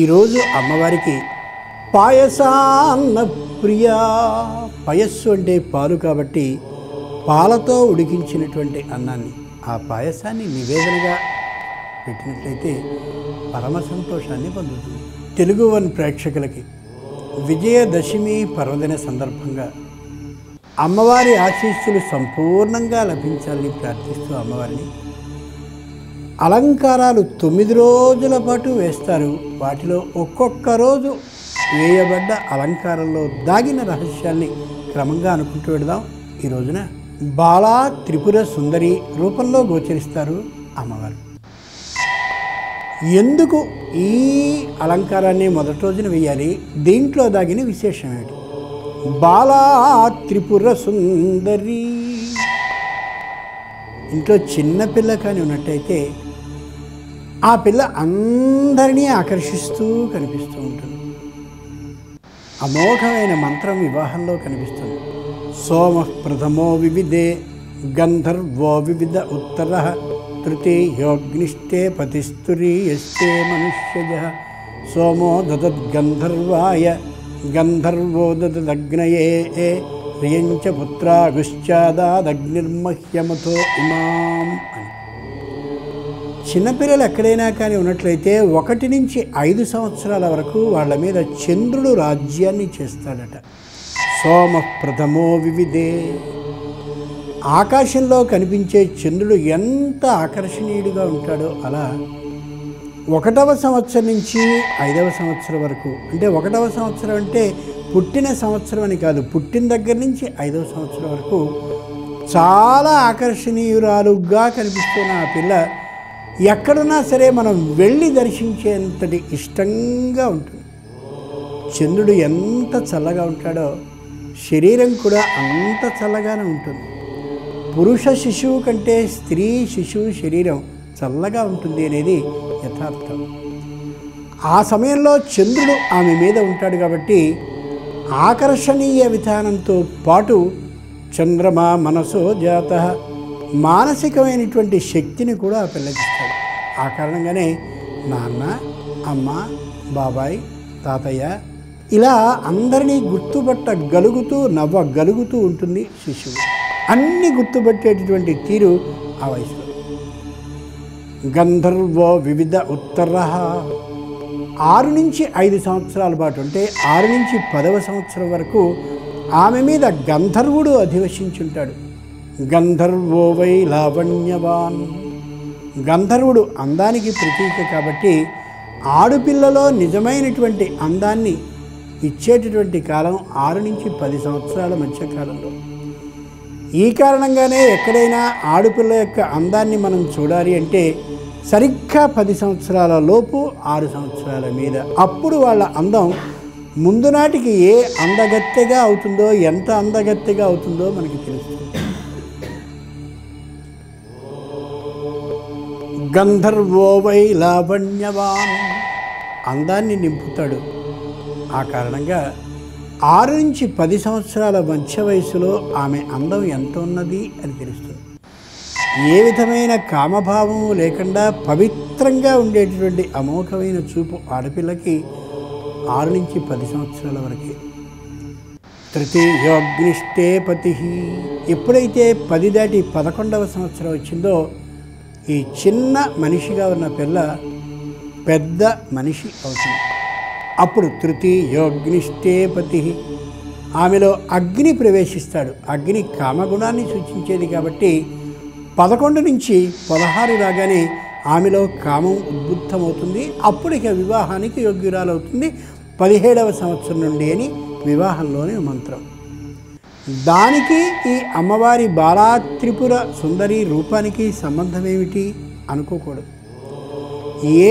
ఈరోజు అమ్మవారికి పాయసాన్న ప్రియ. పయస్సు అంటే పాలు కాబట్టి పాలతో ఉడికించినటువంటి అన్నాన్ని, ఆ పాయసాన్ని నివేదనగా పెట్టినట్లయితే పరమ సంతోషాన్ని పొందుతుంది. తెలుగు వన్ ప్రేక్షకులకి విజయదశమి పర్వదిన సందర్భంగా అమ్మవారి ఆశీస్సులు సంపూర్ణంగా లభించాలని ప్రార్థిస్తూ అమ్మవారిని అలంకారాలు 9 రోజుల పాటు వేస్తారు. వాటిలో ఒక్కొక్క రోజు వేయబడ్డ అలంకారంలో దాగిన రహస్యాల్ని క్రమంగా అనుకుంటూ వెళదాం. ఈ రోజున బాలా త్రిపుర సుందరి రూపంలో గోచరిస్తారు అమ్మవారు. ఎందుకు ఈ అలంకారాన్ని మొదటి రోజున వేయాలి? దీంట్లో దాగిన విశేషం ఏమిటి? బాలా త్రిపుర సుందరి. ఇంట్లో చిన్నపిల్ల కానీ ఉన్నట్టయితే ఆ పిల్ల అందరినీ ఆకర్షిస్తూ కనిపిస్తూ ఉంటుంది. అమోఘమైన మంత్రం వివాహంలో కనిపిస్తుంది. సోమ ప్రథమో వివిధే గంధర్వో వివిధ ఉత్తర తృతీయోగ్నిష్టే పతిస్తురీయస్తే మనుష్యజ సోమో దదద్గంధర్వాయ గంధర్వో దదదగ్నయే ప్రియంచ పుత్రాగుశ్చాదాదగ్నిర్మహ్యమతో ఇమాం అని. చిన్నపిల్లలు ఎక్కడైనా కానీ ఉన్నట్లయితే 1 నుంచి 5 సంవత్సరాల వరకు వాళ్ళ మీద చంద్రుడు రాజ్యాన్ని చేస్తాడట. సోమ ప్రథమో వివిధే. ఆకాశంలో కనిపించే చంద్రుడు ఎంత ఆకర్షణీయుడిగా ఉంటాడో అలా 1వ సంవత్సరం నుంచి 5వ సంవత్సరం వరకు, అంటే 1వ సంవత్సరం అంటే పుట్టిన సంవత్సరం అని కాదు, పుట్టిన దగ్గర నుంచి 5వ సంవత్సరం వరకు చాలా ఆకర్షణీయురాలుగా కనిపిస్తున్న ఆ పిల్ల ఎక్కడున్నా సరే మనం వెళ్ళి దర్శించేంతటి ఇష్టంగా ఉంటుంది. చంద్రుడు ఎంత చల్లగా ఉంటాడో శరీరం కూడా అంత చల్లగానే ఉంటుంది. పురుష శిశువు కంటే స్త్రీ శిశువు శరీరం చల్లగా ఉంటుంది అనేది యథార్థం. ఆ సమయంలో చంద్రుడు ఆమె మీద ఉంటాడు కాబట్టి ఆకర్షణీయ విధానంతో పాటు చంద్రమా మనసో జాత, మానసికమైనటువంటి శక్తిని కూడా పిల్లకిస్తాడు. ఆ కారణంగానే నాన్న, అమ్మ, బాబాయ్, తాతయ్య ఇలా అందరినీ గుర్తుపట్టగలుగుతూ నవ్వగలుగుతూ ఉంటుంది శిశువు. అన్నీ గుర్తుపట్టేటటువంటి తీరు ఆ వయసులో. గంధర్వో వివిధ ఉత్తర 6 నుంచి 5 సంవత్సరాల పాటు, అంటే 6 నుంచి 10వ సంవత్సరం వరకు ఆమె మీద గంధర్వుడు అధివసించుంటాడు. గంధర్వో వై లావణ్యవాన్. గంధర్వుడు అందానికి ప్రతీక కాబట్టి ఆడపిల్లలో నిజమైనటువంటి అందాన్ని ఇచ్చేటటువంటి కాలం 6 నుంచి 10 సంవత్సరాల మధ్య కాలంలో. ఈ కారణంగానే ఎక్కడైనా ఆడపిల్ల యొక్క అందాన్ని మనం చూడాలి అంటే సరిగ్గా 10 సంవత్సరాల లోపు 6 సంవత్సరాల మీద. అప్పుడు వాళ్ళ అందం ముందు నాటికి ఏ అందగత్తెగా అవుతుందో, ఎంత అందగత్తెగా అవుతుందో మనకి తెలుస్తుంది. గంధర్వో వై లావణ్యవాన్. అందాన్ని నింపుతాడు. ఆ కారణంగా 6 నుంచి 10 సంవత్సరాల మధ్య వయసులో ఆమె అందం ఎంత ఉన్నది అని తెలుస్తుంది. ఏ విధమైన కామభావము లేకుండా పవిత్రంగా ఉండేటటువంటి అమోఘమైన చూపు ఆడపిల్లకి 6 నుంచి 10 సంవత్సరాల వరకే. తృతీయోగ్నిష్టే పతి. ఎప్పుడైతే 10 దాటి 11వ సంవత్సరం వచ్చిందో ఈ చిన్న మనిషిగా ఉన్న పిల్ల పెద్ద మనిషి అవుతుంది. అప్పుడు తృతీయోగ్నిష్టే పతి. ఆమెలో అగ్ని ప్రవేశిస్తాడు. అగ్ని కామగుణాన్ని సూచించేది కాబట్టి 11 నుంచి 16 రాగానే ఆమెలో కామం ఉద్బుద్ధమవుతుంది. అప్పుడు ఇక వివాహానికి యోగ్యురాలవుతుంది 17వ సంవత్సరం నుండి అని వివాహంలోని మంత్రం. దానికి ఈ అమ్మవారి బాలా త్రిపుర సుందరి రూపానికి సంబంధం ఏమిటి అనుకోకూడదు. ఏ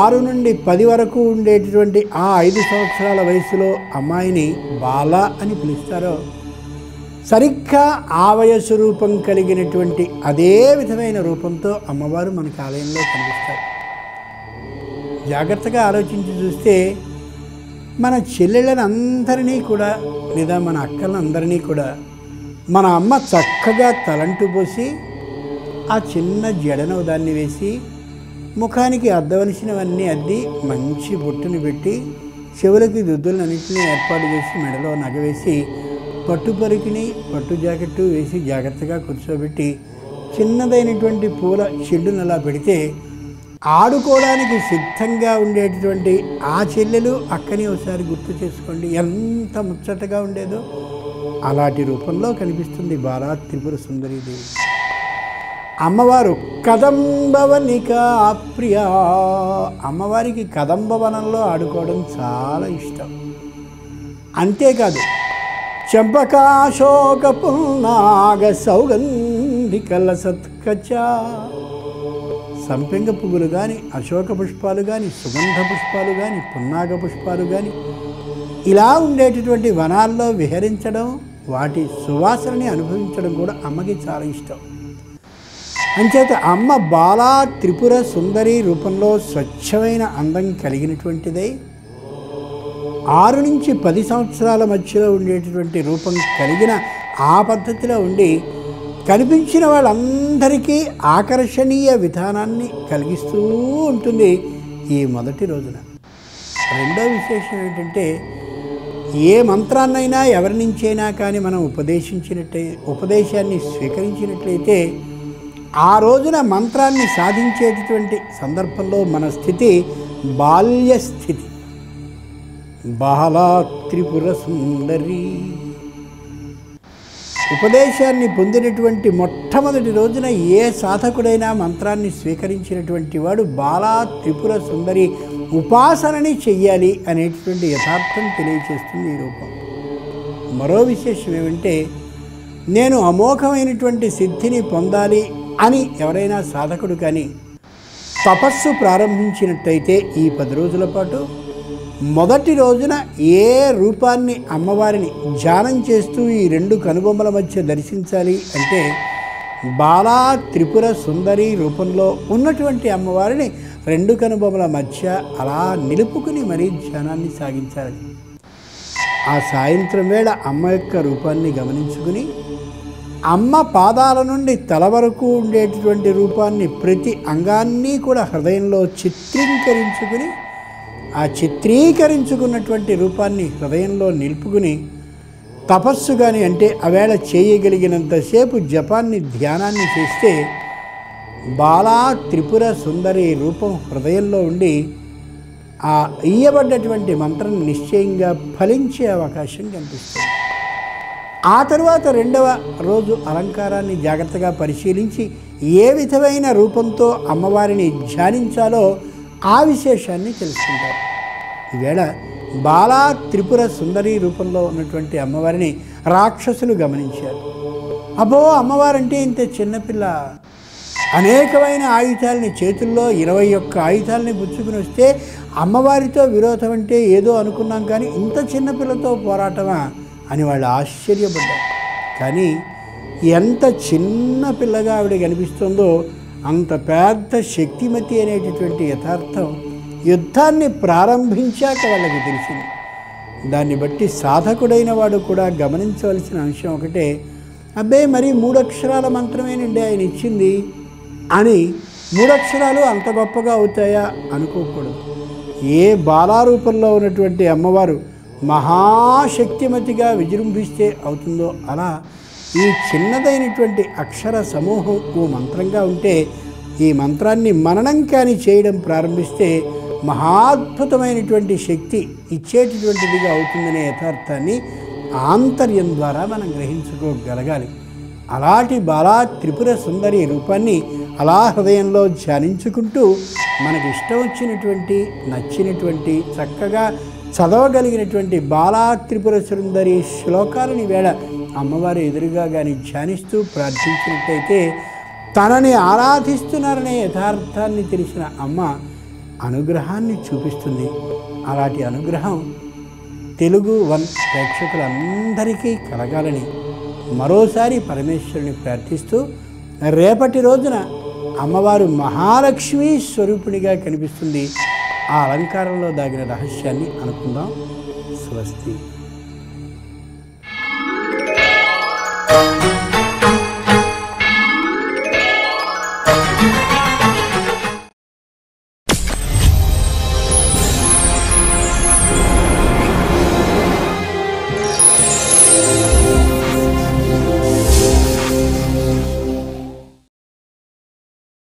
6 నుండి 10 వరకు ఉండేటటువంటి ఆ 5 సంవత్సరాల వయసులో అమ్మాయిని బాల అని పిలుస్తారో సరిగ్గా ఆ వయసు రూపం కలిగినటువంటి అదే విధమైన రూపంతో అమ్మవారు మనకి ఆలయంలో కనిపిస్తారు. జాగ్రత్తగా ఆలోచించి చూస్తే మన చెల్లెళ్ళని అందరినీ కూడా, లేదా మన అక్కలందరినీ కూడా మన అమ్మ చక్కగా తలంటు పోసి ఆ చిన్న జడను దాన్ని వేసి ముఖానికి అద్దవలసినవన్నీ అద్ది మంచి బొట్టుని పెట్టి చెవులకి దుద్దులన్నింటినీ ఏర్పాటు చేసి మెడలో నగవేసి పట్టు పరికిని పట్టు జాకెట్టు వేసి జాగ్రత్తగా కూర్చోబెట్టి చిన్నదైనటువంటి పూల చెల్లును అలా పెడితే ఆడుకోవడానికి సిద్ధంగా ఉండేటటువంటి ఆ చెల్లెలు అక్కని ఒకసారి గుర్తు చేసుకోండి, ఎంత ముచ్చటగా ఉండేదో. అలాంటి రూపంలో కనిపిస్తుంది బాలా త్రిపుర సుందరీదేవి. అమ్మవారు కదంబవనిక ప్రియ. అమ్మవారికి కదంబవనంలో ఆడుకోవడం చాలా ఇష్టం. అంతేకాదు చంపకాశోక పున్నాగ సౌగంధికల సత్కచ, సంపెంగ పువ్వులు కానీ, అశోక పుష్పాలు కానీ, సుగంధ పుష్పాలు కానీ, పున్నాగ పుష్పాలు కానీ ఇలా ఉండేటటువంటి వనాల్లో విహరించడం, వాటి సువాసనని అనుభవించడం కూడా అమ్మకి చాలా ఇష్టం. అంచేత అమ్మ బాలా త్రిపుర సుందరి రూపంలో స్వచ్ఛమైన అందం కలిగినటువంటిదై 6 నుంచి 10 సంవత్సరాల మధ్యలో ఉండేటటువంటి రూపం కలిగిన ఆ పద్ధతిలో ఉండి కనిపించిన వాళ్ళందరికీ ఆకర్షణీయ విధానాన్ని కలిగిస్తూ ఉంటుంది ఈ మొదటి రోజున. రెండో విశేషం ఏంటంటే, ఏ మంత్రాన్నైనా ఎవరి నుంచైనా కానీ మనం ఉపదేశాన్ని స్వీకరించినట్లయితే ఆ రోజున మంత్రాన్ని సాధించేటటువంటి సందర్భంలో మన స్థితి బాల్య స్థితి. బాలా త్రిపుర సుందరి ఉపదేశాన్ని పొందినటువంటి మొట్టమొదటి రోజున ఏ సాధకుడైనా మంత్రాన్ని స్వీకరించినటువంటి వాడు బాలా త్రిపుర సుందరి ఉపాసనని చెయ్యాలి అనేటువంటి యథార్థం తెలియచేస్తుంది ఈ రూపం. మరో విశేషం ఏమంటే, నేను అమోఘమైనటువంటి సిద్ధిని పొందాలి అని ఎవరైనా సాధకుడు కానీ తపస్సు ప్రారంభించినట్టయితే ఈ 10 రోజుల పాటు మొదటి రోజున ఏ రూపాన్ని అమ్మవారిని ధ్యానం చేస్తూ ఈ 2 కనుబొమ్మల మధ్య దర్శించాలి అంటే బాలా త్రిపుర సుందరి రూపంలో ఉన్నటువంటి అమ్మవారిని 2 కనుబొమ్మల మధ్య అలా నిలుపుకుని మరీ ధ్యానాన్ని సాగించాలి. ఆ సాయంత్రం వేళ అమ్మ యొక్క రూపాన్ని గమనించుకుని అమ్మ పాదాల నుండి తల వరకు ఉండేటటువంటి రూపాన్ని ప్రతి అంగాన్ని కూడా హృదయంలో చిత్రీకరించుకుని ఆ చిత్రీకరించుకున్నటువంటి రూపాన్ని హృదయంలో నిలుపుకుని తపస్సు కానీ అంటే ఆవేళ చేయగలిగినంతసేపు జపాన్ని ధ్యానాన్ని చేస్తే బాలా త్రిపుర సుందరి రూపం హృదయంలో ఉండి ఆ ఇయ్యబడ్డటువంటి మంత్రం నిశ్చయంగా ఫలించే అవకాశం కనిపిస్తుంది. ఆ తరువాత 2వ రోజు అలంకారాన్ని జాగ్రత్తగా పరిశీలించి ఏ విధమైన రూపంతో అమ్మవారిని ధ్యానించాలో ఆ విశేషాన్ని తెలుసుకుంటారు. ఈవేళ బాలా త్రిపుర సుందరి రూపంలో ఉన్నటువంటి అమ్మవారిని రాక్షసులు గమనించారు. అబ్బో, అమ్మవారంటే ఇంత చిన్నపిల్ల, అనేకమైన ఆయుధాలని చేతుల్లో 21 ఆయుధాలని పుచ్చుకుని వస్తే అమ్మవారితో విరోధం అంటే ఏదో అనుకున్నాం, కానీ ఇంత చిన్నపిల్లతో పోరాటమా అని వాళ్ళు ఆశ్చర్యపడ్డారు. కానీ ఎంత చిన్న పిల్లగా ఆవిడ కనిపిస్తుందో అంత పెద్ద శక్తిమతి అనేటటువంటి యథార్థం యుద్ధాన్ని ప్రారంభించాక వాళ్ళకి తెలిసింది. దాన్ని బట్టి సాధకుడైన వాడు కూడా గమనించవలసిన అంశం ఒకటే, అబ్బే మరి 3 అక్షరాల మంత్రమేనండి ఆయన ఇచ్చింది అని 3 అక్షరాలు అంత గొప్పగా అవుతాయా అనుకోకూడదు. ఏ బాలారూపంలో ఉన్నటువంటి అమ్మవారు మహాశక్తిమతిగా విజృంభిస్తే అవుతుందో అలా ఈ చిన్నదైనటువంటి అక్షర సమూహం ఓ మంత్రంగా ఉంటే ఈ మంత్రాన్ని మననం కానీ చేయడం ప్రారంభిస్తే మహాద్భుతమైనటువంటి శక్తి ఇచ్చేటటువంటిదిగా అవుతుందనే యథార్థాన్ని ఆంతర్యం ద్వారా మనం గ్రహించుకోగలగాలి. అలాంటి బాలా త్రిపుర సుందరి రూపాన్ని అలా హృదయంలో ధ్యానించుకుంటూ మనకి ఇష్టం వచ్చినటువంటి నచ్చినటువంటి చక్కగా చదవగలిగినటువంటి బాలా త్రిపుర సుందరి శ్లోకాలని వేళ అమ్మవారి ఎదురుగా కానీ ధ్యానిస్తూ ప్రార్థించినట్టయితే తనని ఆరాధిస్తున్నారనే యథార్థాన్ని తెలిసిన అమ్మ అనుగ్రహాన్ని చూపిస్తుంది. అలాంటి అనుగ్రహం తెలుగు వన్ ప్రేక్షకులందరికీ కలగాలని మరోసారి పరమేశ్వరుని ప్రార్థిస్తూ రేపటి రోజున అమ్మవారు మహాలక్ష్మీ స్వరూపిణిగా కనిపిస్తుంది. ఆ అలంకారంలో దాగిన రహస్యాన్ని అనుకుందాం. స్వస్తి.